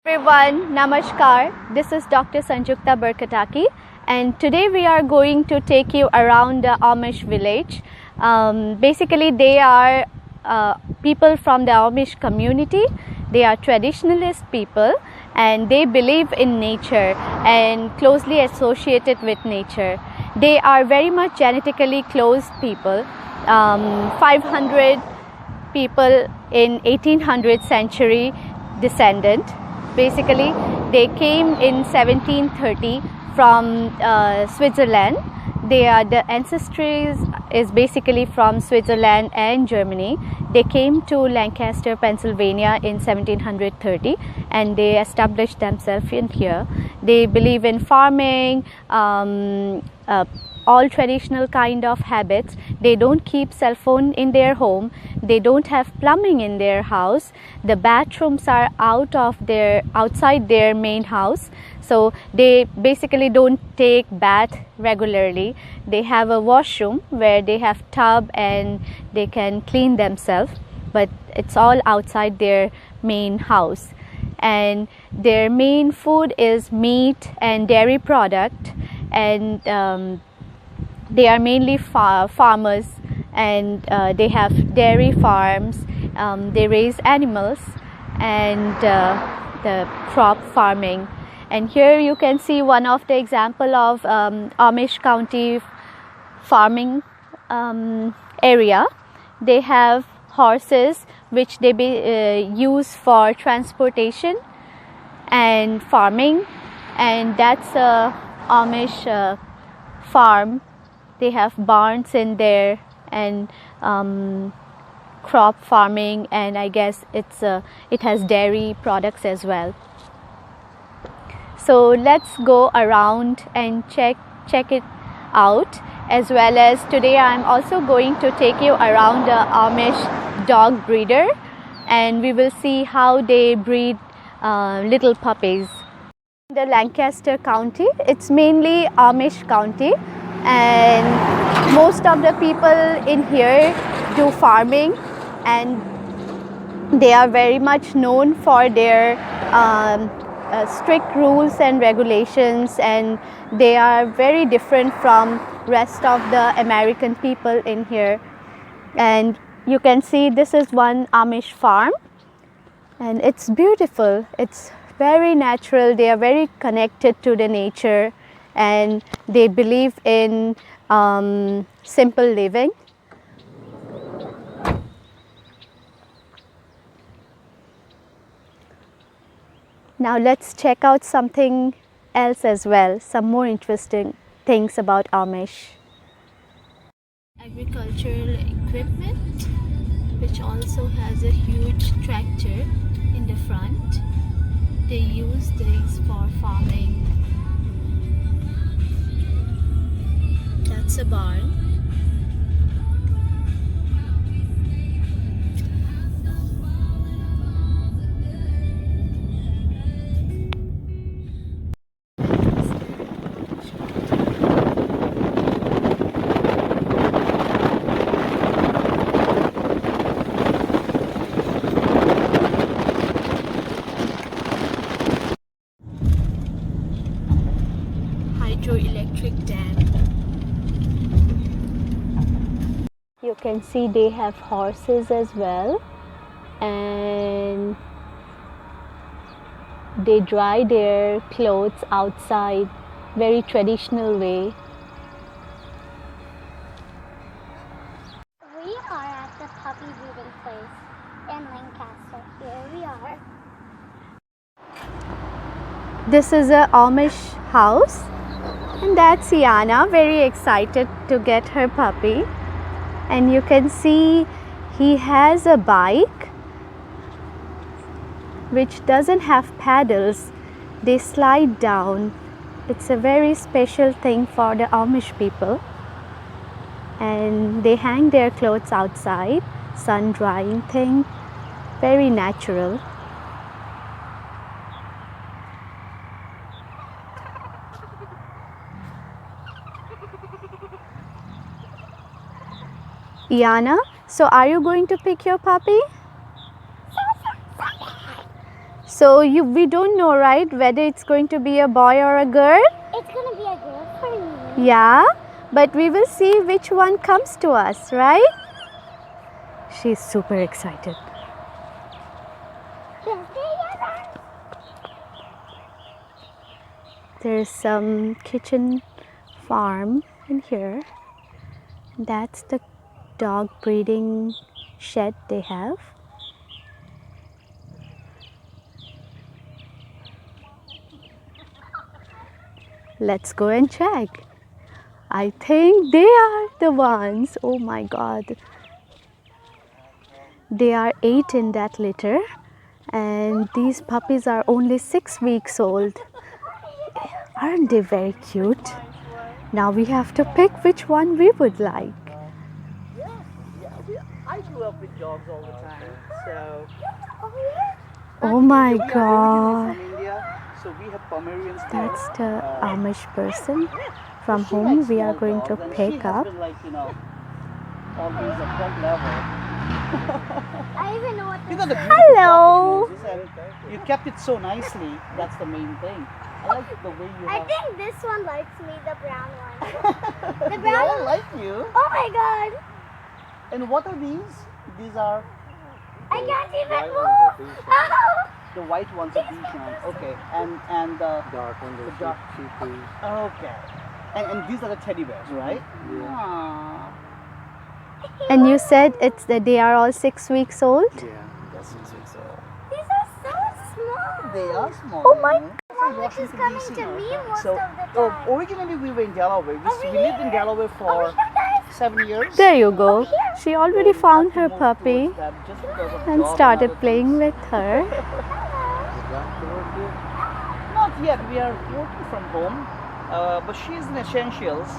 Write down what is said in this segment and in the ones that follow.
Everyone, Namaskar. This is Dr. Sanjukta Barkataki, and today we are going to take you around the Amish village. Basically, they are people from the Amish community. They are traditionalist people, and they believe in nature and closely associated with nature. They are very much genetically close people. 500 people in 1800th century descendant. Basically, they came in 1730 from Switzerland. The ancestry is basically from Switzerland and Germany. They came to Lancaster, Pennsylvania in 1730, and they established themselves in here. They believe in farming, all traditional kind of habits. They don't keep cell phone in their home. They don't have plumbing in their house. The bathrooms are outside their main house. So they basically don't take bath regularly. They have a washroom where they have tub and they can clean themselves, but it's all outside their main house. And their main food is meat and dairy product, and they are mainly farmers, and they have dairy farms. They raise animals and the crop farming. And here you can see one of the example of Amish County farming area. They have horses which they use for transportation and farming, and that's a Amish farm. They have barns in there and crop farming, and I guess it has dairy products as well. So let's go around and check it out, as well as today I'm also going to take you around the Amish dog breeder, and we will see how they breed little puppies. The Lancaster County, it's mainly Amish county, and most of the people in here do farming, and they are very much known for their strict rules and regulations, and they are very different from rest of the American people in here. And you can see this is one Amish farm, and it's beautiful. It's very natural. They are very connected to the nature, and they believe in simple living. Now let's check out something else as well, some more interesting things about Amish. Agricultural equipment, which also has a huge tractor in the front. They use these for farming. That's a barn. Hydroelectric dam. You can see they have horses as well, and they dry their clothes outside, very traditional way. We are at the puppy breeding place in Lancaster. Here we are. This is a Amish house, and that's Iana, very excited to get her puppy. And you can see he has a bike which doesn't have paddles. They slide down. It's a very special thing for the Amish people, and they hang their clothes outside, sun drying thing, very natural. Iana, so are you going to pick your puppy? So we don't know, right, whether it's going to be a boy or a girl? It's gonna be a girl for me. Yeah, but we will see which one comes to us, right? She's super excited. There's some kitchen farm in here. That's the dog breeding shed they have. Let's go and check. I think they are the ones. Oh my god. They are 8 in that litter, and these puppies are only 6 weeks old. Aren't they very cute? Now we have to pick which one we would like. I grew up with dogs all the time, so. Oh my We are originally god. from India, so we have Pomeranians there. That's the Amish person from She whom likes we are small going to dogs, and pick she has up. been like, always at front level. I even know what You this got the is. beautiful Hello. cockatoos, and you kept it so nicely. That's the main thing. I like the way you I have. think this one likes me, the brown one. The They brown all one? like you. Oh my god! And what are these? These are I can't even move! Oh! the white ones are Bichon. Okay, and the Dark ones The are dark. cheapers. okay, and these are the teddy bears, right? Yeah. Aww. And you said they are all 6 weeks old? Yeah, that's 6 weeks old. These are so small! They are small. Oh my One which is coming to me most So, of the time. originally we were in Delaware. We lived in Delaware for Over here, guys! 7 years. There you go. She already So we found had her to move puppy towards them just because of and job started other playing things. with her. Is that the work yet? Not yet. We are working from home, but she's in essentials.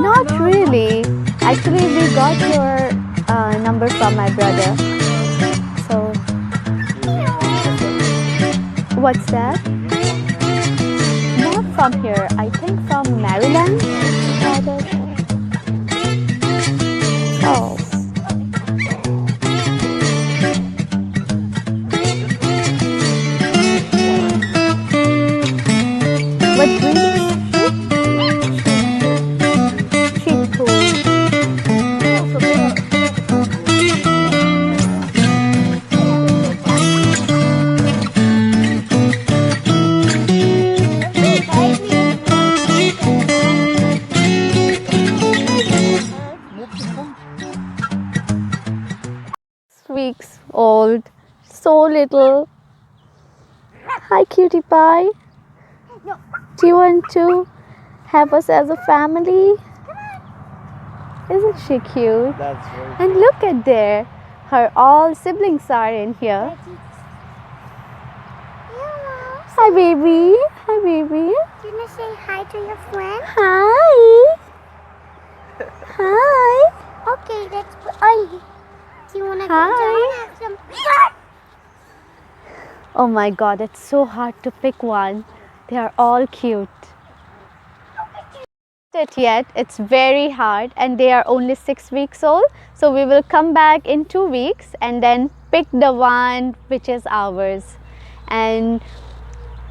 Not really. Actually, we got your number from my brother. So, what's that? Not from here. I think from Maryland. Oh. What breed is she? Shih Tzu. Weeks old, so little. Hi, cutie pie. Do you want to have us as a family? Isn't she cute? That's very And look at there, her all siblings are in here. Hi, baby. Hi, baby. Do you want to say hi to your friend? Hi. Hi. Okay, let's put. Oh, do you want to go Hi. down and have some? Oh my god, it's so hard to pick one. They are all cute. It yet, it's very hard, and they are only 6 weeks old. So we will come back in 2 weeks and then pick the one which is ours. And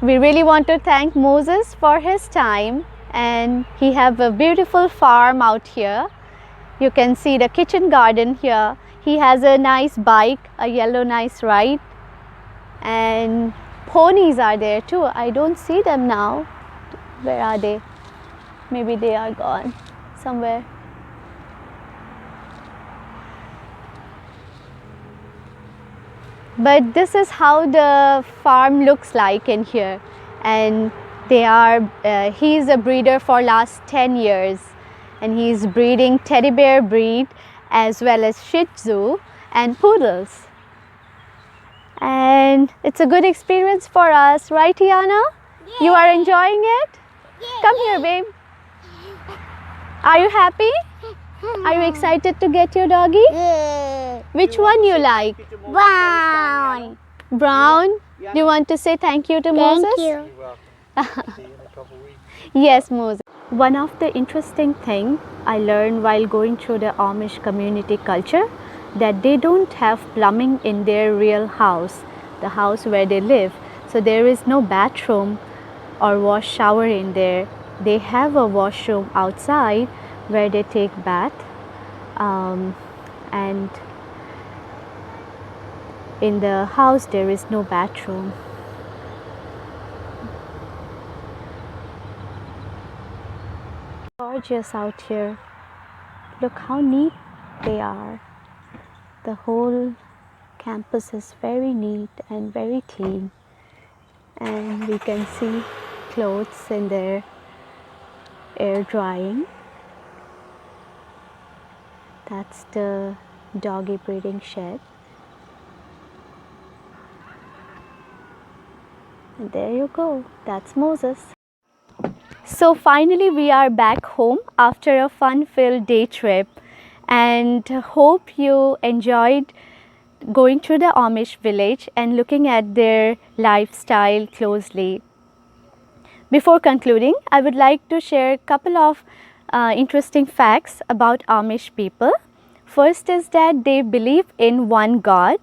we really want to thank Moses for his time, and he have a beautiful farm out here. You can see the kitchen garden here. He has a nice bike, a yellow nice ride, and ponies are there too. I don't see them now. Where are they? Maybe they are gone somewhere. But this is how the farm looks like in here, and they are he's a breeder for last 10 years, and he's breeding teddy bear breed as well as Shih Tzu and poodles. And it's a good experience for us, right, Tiana? You are enjoying it? Come here, babe. Are you happy? Are you excited to get your doggy? Yeah. Which one you like? Brown. Brown? Do you want to say thank you to Moses? Thank you. You're welcome. See you in a couple weeks. Yes, Moses. One of the interesting thing I learned while going through the Amish community culture, that they don't have plumbing in their real house. the house where they live. So there is no bathroom or wash shower in there. They have a washroom outside where they take bath, and in the house there is no bathroom. Gorgeous out here. Look how neat they are. The whole campus is very neat and very clean, and we can see clothes in there air drying. That's the doggy breeding shed. And there you go, that's Moses. So finally we are back home after a fun-filled day trip, and hope you enjoyed going through the Amish village and looking at their lifestyle closely. Before concluding, I would like to share a couple of interesting facts about Amish people. First is that they believe in one God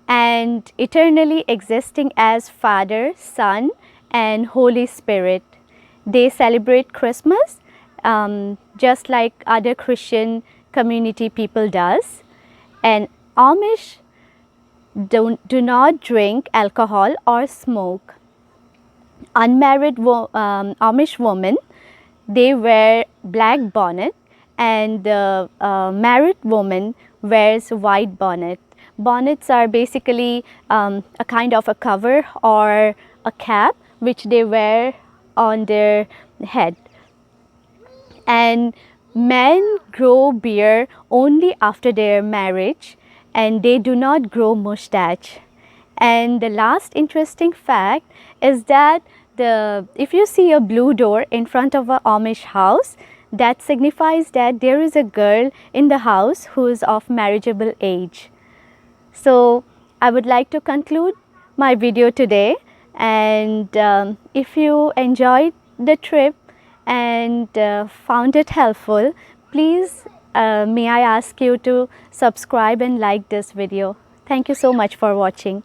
and eternally existing as Father, Son and Holy Spirit. They celebrate Christmas just like other Christian community people does. And Amish do not drink alcohol or smoke. Unmarried Amish women, they wear black bonnet, and the married woman wears white bonnet. Bonnets are basically a kind of a cover or a cap which they wear on their head. And men grow beard only after their marriage, and they do not grow mustache. And the last interesting fact is that if you see a blue door in front of an Amish house, that signifies that there is a girl in the house who is of marriageable age. So I would like to conclude my video today, and if you enjoyed the trip and found it helpful, please may I ask you to subscribe and like this video. Thank you so much for watching.